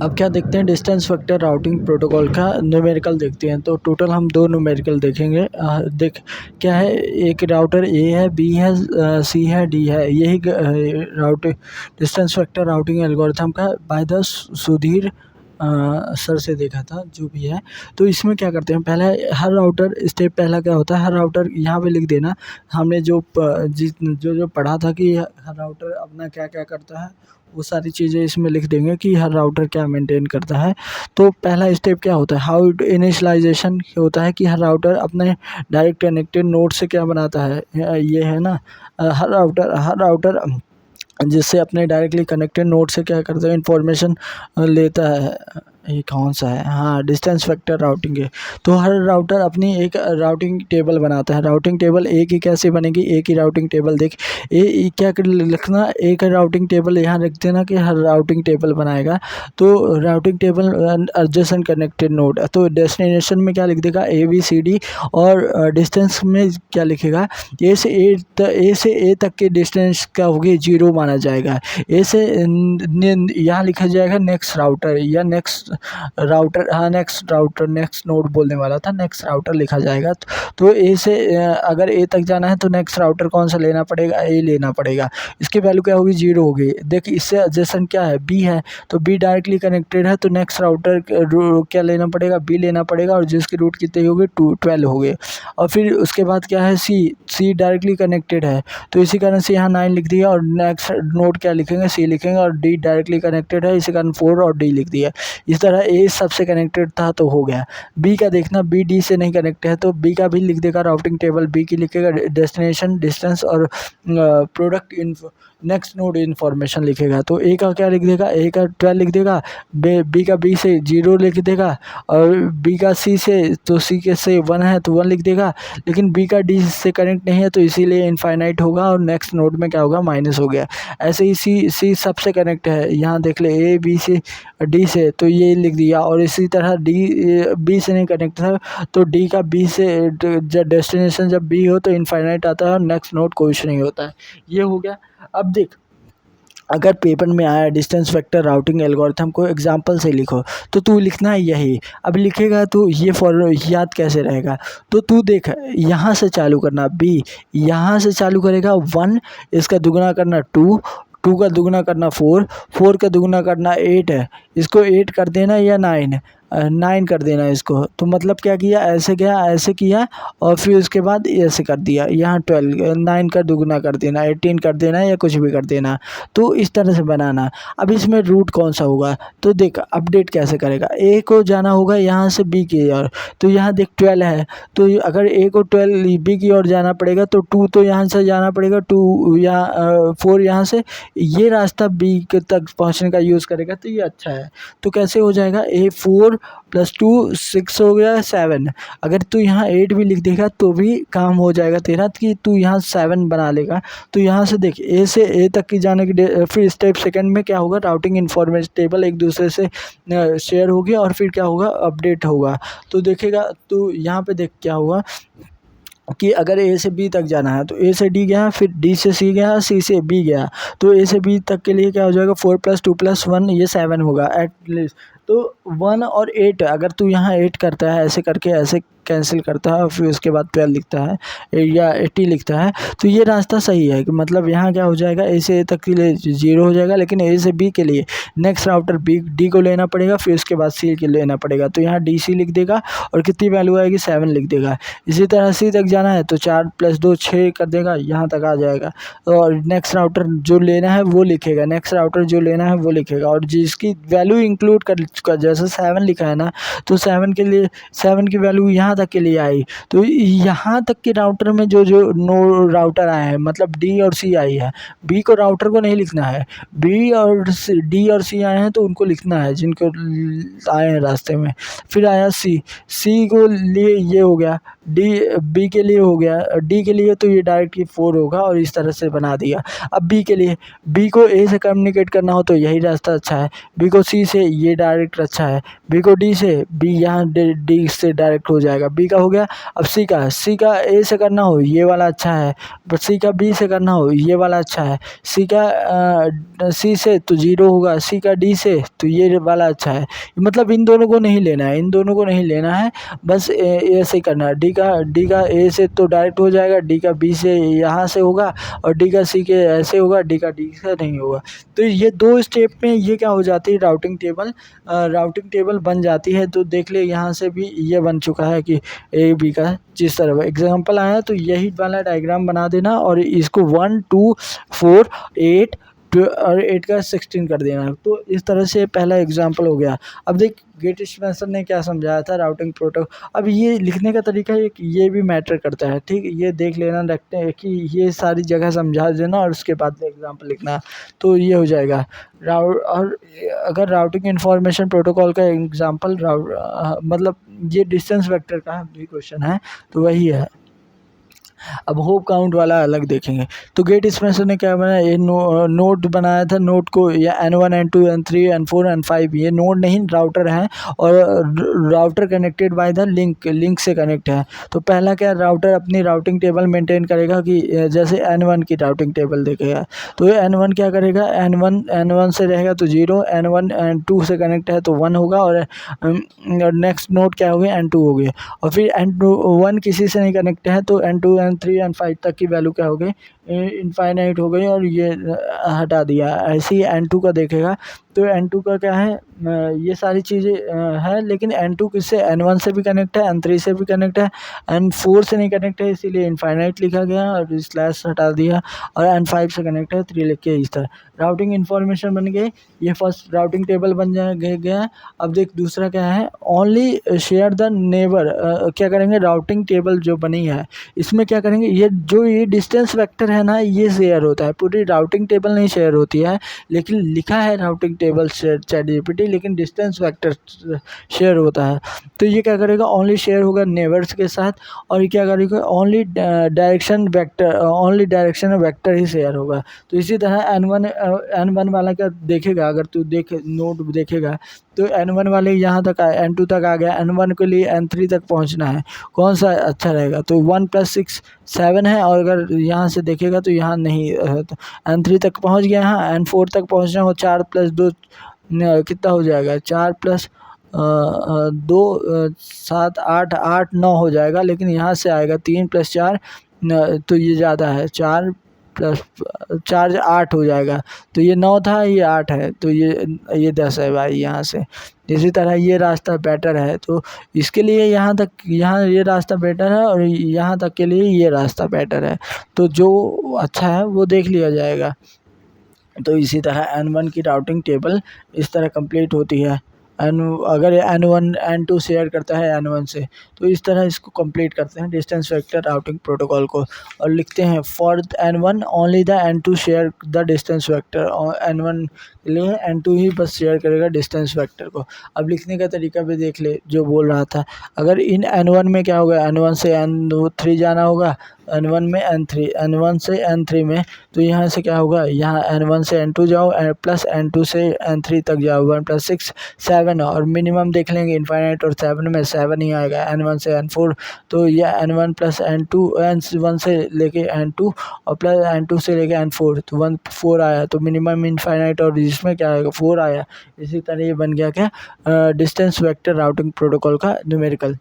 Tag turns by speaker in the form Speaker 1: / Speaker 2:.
Speaker 1: अब क्या देखते हैं, डिस्टेंस वेक्टर राउटिंग प्रोटोकॉल का न्यूमेरिकल देखते हैं। तो टोटल हम 2 न्यूमेरिकल देखेंगे। देख क्या है, एक राउटर ए है, बी है, सी है, डी है। यही राउट डिस्टेंस वेक्टर राउटिंग एल्गोरिथम का बाय द सुधीर सर से देखा था, जो भी है। तो इसमें क्या करते हैं, पहले हर राउटर स्टेप पहला क्या होता है, हर राउटर यहाँ पे लिख देना। हमने जो पढ़ा था कि हर राउटर अपना क्या क्या करता है, वो सारी चीज़ें इसमें लिख देंगे कि हर राउटर क्या मेंटेन करता है। तो पहला स्टेप क्या होता है, हाउ इनिशियलाइजेशन होता है कि हर राउटर अपने डायरेक्ट कनेक्टेड नोड से क्या बनाता है, ये है ना। हर राउटर जिससे अपने डायरेक्टली कनेक्टेड नोड से क्या करता है, इंफॉर्मेशन लेता है। ये कौन सा है, हाँ, डिस्टेंस वेक्टर राउटिंग है। तो हर राउटर अपनी एक राउटिंग टेबल बनाता है। राउटिंग टेबल एक ही कैसे बनेगी, एक ही राउटिंग टेबल देख क्या लिखना, एक राउटिंग टेबल यहाँ रख देना कि हर राउटिंग टेबल बनाएगा। तो routing table adjacent connected node, तो डेस्टिनेशन में क्या लिख देगा, ABCD, और डिस्टेंस में क्या लिखेगा, ए से ए तक के डिस्टेंस क्या होगी, 0 माना जाएगा। ए से यहाँ लिखा जाएगा नेक्स्ट राउटर या नेक्स्ट राउटर, हाँ नेक्स्ट राउटर, नेक्स्ट नोड बोलने वाला था, नेक्स्ट राउटर लिखा जाएगा। तो ए से अगर ए तक जाना है तो नेक्स्ट राउटर कौन सा लेना पड़ेगा, ए लेना पड़ेगा। इसकी वैल्यू क्या होगी, 0 होगी। देखिए इससे एडजेसेंट क्या है, बी है, तो बी डायरेक्टली कनेक्टेड है, तो नेक्स्ट राउटर क्या लेना पड़ेगा, बी लेना पड़ेगा, और जिसकी रूट कितनी होगी, 12 हो गए। और फिर उसके बाद क्या है, सी डायरेक्टली कनेक्टेड है, तो इसी कारण से यहाँ 9 लिख दिया, और नेक्स्ट नोड क्या लिखेंगे, सी लिखेंगे, और डी डायरेक्टली कनेक्टेड है, इसी कारण 4 और डी लिख दिया। इस तरह ए सबसे कनेक्टेड था तो हो गया। बी का देखना, बी डी से नहीं कनेक्ट है, तो बी का भी लिख देगा राउटिंग टेबल, बी की लिखेगा डेस्टिनेशन, डिस्टेंस और प्रोडक्ट नेक्स्ट नोड इन्फॉर्मेशन लिखेगा। तो ए का क्या लिख देगा, ए का 12 लिख देगा, बी का बी से 0 लिख देगा, और बी का सी से, तो सी के से 1 है तो 1 लिख देगा। लेकिन बी का डी से कनेक्ट नहीं है, तो इसीलिए इनफाइनाइट होगा, और नेक्स्ट नोड में क्या होगा, माइनस हो गया। ऐसे ही सी सबसे कनेक्ट है, यहाँ देख ले, ए बी से डी से, तो ये लिख दिया। और इसी तरह डी बी से नहीं कनेक्ट था, तो डी का बी से, जब डेस्टिनेशन जब बी हो तो इनफाइनाइट आता है, और नेक्स्ट नोड कुछ नहीं होता है। ये हो गया। अब देख, अगर पेपर में आया डिस्टेंस वेक्टर राउटिंग एल्गोरिथम को एग्जांपल से लिखो, तो तू लिखना है यही। अब लिखेगा तो ये फॉर याद कैसे रहेगा, तो तू देख, यहाँ से चालू करना, बी यहाँ से चालू करेगा 1, इसका दुगना करना 2, 2 का दुगना करना 4, 4 का दुगना करना 8 है, इसको 8 कर देना, या 9 कर देना इसको। तो मतलब क्या किया, ऐसे गया, ऐसे किया, और फिर उसके बाद ऐसे कर दिया, यहाँ 12, 9 का दुगना कर देना, 18 कर देना, या कुछ भी कर देना। तो इस तरह से बनाना। अब इसमें रूट कौन सा होगा, तो देख अपडेट कैसे करेगा, ए को जाना होगा यहाँ से बी की ओर, तो यहाँ देख 12 है, तो अगर ए को 12 बी की ओर जाना पड़ेगा, तो 2 तो यहाँ से जाना पड़ेगा, 2 या 4 यहाँ से, ये रास्ता बी तक पहुँचने का यूज़ करेगा। तो ये अच्छा है। तो कैसे हो जाएगा, A4 + 2 6 हो गया, 7। अगर तू यहाँ 8 भी लिख देगा तो भी काम हो जाएगा तेरा, कि तू यहाँ 7 बना लेगा। तो यहाँ से देख, ए से ए तक की जाने की फिर स्टेप सेकंड में क्या होगा, राउटिंग इन्फॉर्मेशन टेबल एक दूसरे से शेयर होगी, और फिर क्या होगा, अपडेट होगा। तो देखेगा, तो यहाँ पे देख क्या हुआ कि अगर ए से बी तक जाना है, तो ए से डी गया, फिर डी से सी गया, सी से बी गया, तो ए से बी तक के लिए क्या हो जाएगा, 4 + 2 + 1, ये 7 होगा एटलीस्ट। तो 1 और 8, अगर तू यहाँ 8 करता है, ऐसे करके ऐसे कैंसिल करता है, और फिर उसके बाद 12 लिखता है या 80 लिखता है, तो ये रास्ता सही है। कि मतलब यहाँ क्या हो जाएगा, ए से ए तक के लिए 0 हो जाएगा, लेकिन ए से बी के लिए नेक्स्ट राउटर डी को लेना पड़ेगा, फिर उसके बाद सी के लेना पड़ेगा। तो यहाँ DC लिख देगा, और कितनी वैल्यू आएगी, 7 लिख देगा। इसी तरह सी तक जाना है, तो 4 + 2 6 कर देगा, यहाँ तक आ जाएगा। और नेक्स्ट राउटर जो लेना है वो लिखेगा, नेक्स्ट राउटर जो लेना है वो लिखेगा, और जिसकी वैल्यू इंक्लूड कर, जैसे 7 लिखा है ना, तो 7 के लिए 7 की वैल्यू यहाँ तक के लिए आई। तो यहाँ तक के राउटर में जो नो राउटर आए हैं, मतलब डी और सी आई है, बी को राउटर को नहीं लिखना है, डी और सी आए हैं तो उनको लिखना है, जिनको आए हैं रास्ते में। फिर आया सी को लिए, ये हो गया। डी बी के लिए हो गया, डी के लिए तो ये डायरेक्टली 4 होगा और इस तरह से बना दिया। अब बी के लिए, बी को ए से कम्युनिकेट करना हो तो यही रास्ता अच्छा है, बी को सी से ये डायरेक्ट अच्छा है, बी को डी से, बी यहाँ डी से डायरेक्ट हो जाएगा, बी का हो गया। अब सी का ए से करना हो ये वाला अच्छा है, बट सी का बी से करना हो ये वाला अच्छा है, सी का सी से तो 0 होगा, सी का डी से तो ये वाला अच्छा है। मतलब इन दोनों को नहीं लेना है, इन दोनों को नहीं लेना है, बस ऐसे ही करना है। डी का ए से तो डायरेक्ट हो जाएगा, डी का बी से यहाँ से होगा, और डी का सी के ऐसे होगा, डी का डी से नहीं होगा। तो ये 2 स्टेप में ये क्या हो जाती है, राउटिंग टेबल बन जाती है। तो देख ले यहाँ से भी ये बन चुका है कि ए बी का जिस तरह एग्जाम्पल आया तो यही वाला डायग्राम बना देना, और इसको 1 2 4 8 और 8 का 16 कर देना। तो इस तरह से पहला एग्जाम्पल हो गया। अब देख गेट स्पेंसर ने क्या समझाया था राउटिंग प्रोटोकॉल। अब ये लिखने का तरीका ये भी मैटर करता है, ठीक, ये देख लेना, रखते हैं कि ये सारी जगह समझा देना और उसके बाद एग्जाम्पल लिखना, तो ये हो जाएगा। और अगर राउटिंग इंफॉर्मेशन प्रोटोकॉल का एग्जाम्पल मतलब ये डिस्टेंस वेक्टर का भी क्वेश्चन है तो वही है। अब होप काउंट वाला अलग देखेंगे। तो गेट स्पेंसर ने क्या बनाया, ये नोड बनाया था। नोड को या N1 N2 N3 N4 N5 ये नोड नहीं राउटर है, और router connected by the link से कनेक्ट है। तो पहला क्या, राउटर अपनी राउटिंग टेबल मेंटेन करेगा कि जैसे N1 की राउटिंग टेबल देखेगा तो N1 क्या करेगा, N1 से रहेगा तो 0, N1 N2 से कनेक्ट है तो 1 होगा, और नेक्स्ट नोड क्या हो गया, N2 हो गया। और फिर N1 किसी से नहीं कनेक्ट है तो N2 N3 N5 तक की वैल्यू क्या हो गई, इनफाइनाइट हो गई, और ये हटा दिया। ऐसे ही N2 का देखेगा तो N2 का क्या है, ये सारी चीज़ें है, लेकिन N2 किससे, N1 से भी कनेक्ट है, N3 से भी कनेक्ट है, N4 से नहीं कनेक्ट है, इसीलिए इनफाइनाइट लिखा गया और स्लैश हटा दिया, और N5 से कनेक्ट है 3 लिख के इस तरह राउटिंग इन्फॉर्मेशन बन गई। ये फर्स्ट राउटिंग टेबल बन गया। अब देख दूसरा क्या है, ओनली शेयर द नेबर। क्या करेंगे, राउटिंग टेबल जो बनी है इसमें क्या करेंगे, ये डिस्टेंस वेक्टर है ना, ये शेयर होता है, पूरी राउटिंग टेबल नहीं शेयर होती है, लेकिन लिखा है राउटिंग टेबल ChatGPT, लेकिन डिस्टेंस वेक्टर शेयर होता है। तो ये क्या करेगा, ओनली शेयर होगा नेबर्स के साथ, और ये क्या करेगा, ओनली डायरेक्शन वेक्टर ही शेयर होगा। तो इसी तरह N1 वाला क्या देखेगा, अगर तू नोट देखेगा तो N1 वाले यहाँ तक आए, N2 तक आ गया, N1 के लिए N3 तक पहुँचना है, कौन सा अच्छा रहेगा, तो 1 + 6 7 है, और अगर यहाँ से देखेगा तो यहाँ नहीं है, तो N3 तक पहुँच गया, यहाँ N4 तक पहुँचना हो, 4 + 2 कितना हो जाएगा, 4 + 2 7 8 8 9 हो जाएगा, लेकिन यहाँ से आएगा 3 + 4 तो ये ज़्यादा है, 4 + 4 8 हो जाएगा, तो ये 9 था, ये 8 है, तो ये 10 है भाई यहाँ से। इसी तरह ये रास्ता बेटर है, तो इसके लिए यहाँ ये रास्ता बेटर है, और यहाँ तक के लिए ये रास्ता बेटर है, तो जो अच्छा है वो देख लिया जाएगा। तो इसी तरह N1 की राउटिंग टेबल इस तरह कंप्लीट होती है। अगर N1 N2 शेयर करता है N1 से, तो इस तरह इसको कंप्लीट करते हैं डिस्टेंस वेक्टर राउटिंग प्रोटोकॉल को, और लिखते हैं for N1 only the N2 share the distance vector, और N1 के लिए N2 ही बस शेयर करेगा डिस्टेंस वेक्टर को। अब लिखने का तरीका भी देख ले जो बोल रहा था, अगर इन N1 में क्या होगा, N1 से N3 जाना होगा, N1 में N1 से N3 में, तो यहाँ से क्या होगा, यहाँ N1 से N2 जाओ प्लस N2 से N3 तक जाओ, 1 + 6 7, और मिनिमम देख लेंगे इनफाइनाइट, और 7 में 7 ही आएगा, N1 से N4, तो यह N1 + N2 N1 से लेके N2 और प्लस N2 से लेके N4, तो 4 आया, तो मिनिमम इनफाइनाइट, और इसमें क्या आएगा 4 आया। इसी तरह ये बन गया क्या, डिस्टेंस वेक्टर राउटिंग प्रोटोकॉल का न्यूमेरिकल।